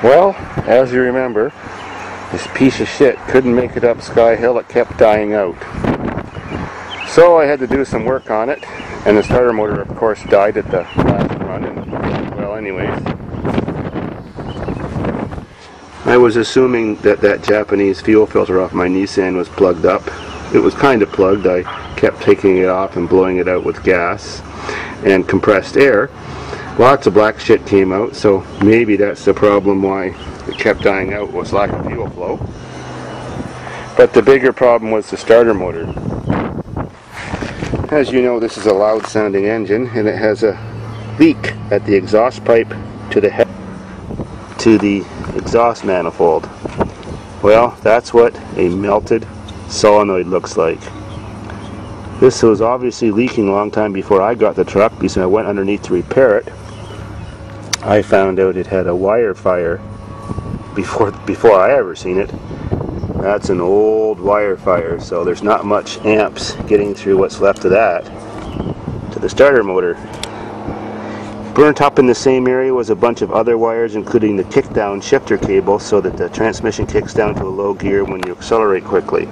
Well, as you remember, this piece of shit couldn't make it up Sky Hill. It kept dying out. So I had to do some work on it, and the starter motor, of course, died at the last run. And, well, anyways, I was assuming that that Japanese fuel filter off my Nissan was plugged up. It was kind of plugged. I kept taking it off and blowing it out with gas and compressed air. Lots of black shit came out, so maybe that's the problem why it kept dying out, was lack of fuel flow. But the bigger problem was the starter motor. As you know, this is a loud sounding engine, and it has a leak at the exhaust pipe to the exhaust manifold. Well, that's what a melted solenoid looks like. This was obviously leaking a long time before I got the truck, because when I went underneath to repair it, I found out it had a wire fire before I ever seen it. That's an old wire fire, so there's not much amps getting through what's left of that to the starter motor. Burnt up in the same area was a bunch of other wires, including the kickdown shifter cable, so that the transmission kicks down to a low gear when you accelerate quickly.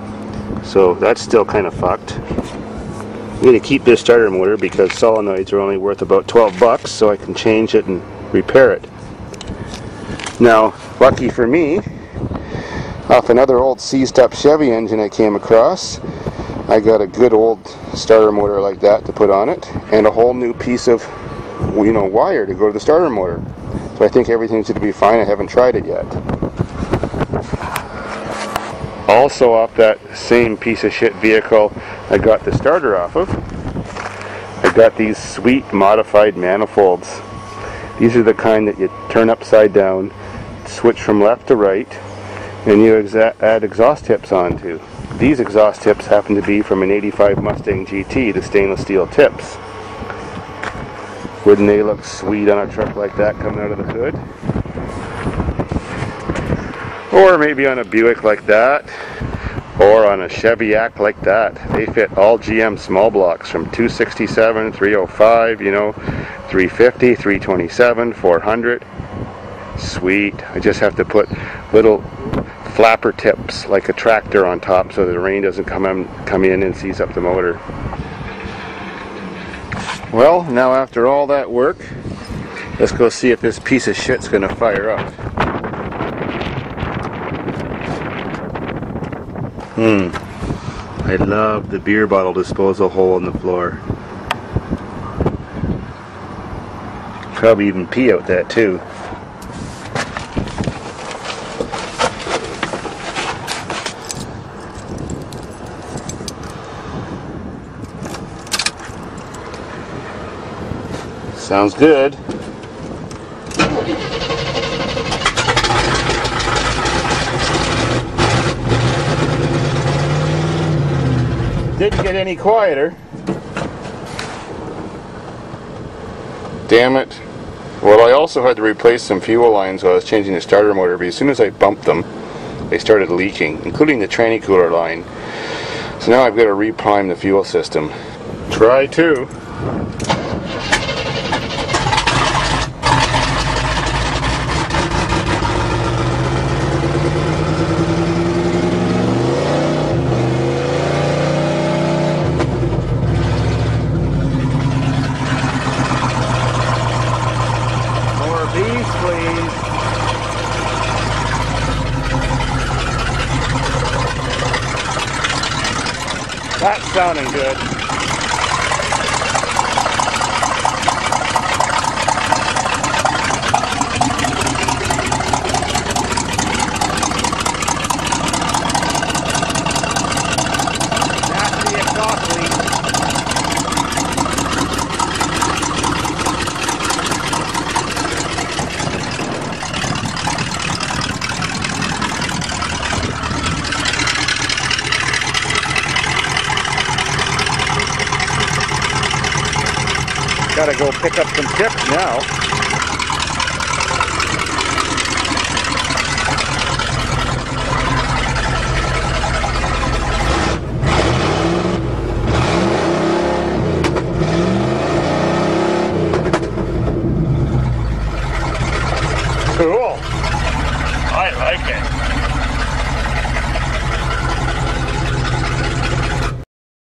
So that's still kind of fucked. I'm going to keep this starter motor because solenoids are only worth about 12 bucks, so I can change it and repair it. Now, lucky for me, off another old seized up Chevy engine I came across, I got a good old starter motor like that to put on it, and a whole new piece of, you know, wire to go to the starter motor. So I think everything's going to be fine. I haven't tried it yet. Also off that same piece of shit vehicle I got the starter off of, I got these sweet modified manifolds. These are the kind that you turn upside down, switch from left to right, and you add exhaust tips onto. These exhaust tips happen to be from an 85 Mustang GT, the stainless steel tips. Wouldn't they look sweet on a truck like that coming out of the hood? Or maybe on a Buick like that, or on a Chevy-Act like that. They fit all GM small blocks from 267, 305, you know, 350, 327, 400. Sweet. I just have to put little flapper tips like a tractor on top so that the rain doesn't come in and seize up the motor. Well, now after all that work, let's go see if this piece of shit's gonna fire up. I love the beer bottle disposal hole in the floor. Probably even pee out that too. Sounds good. Didn't get any quieter. Damn it. Well, I also had to replace some fuel lines while I was changing the starter motor, but as soon as I bumped them, they started leaking, including the tranny cooler line. So now I've got to reprime the fuel system. Try to. That's sounding good. That's the exhaust leak. Gotta go pick up some tips now. Cool. I like it.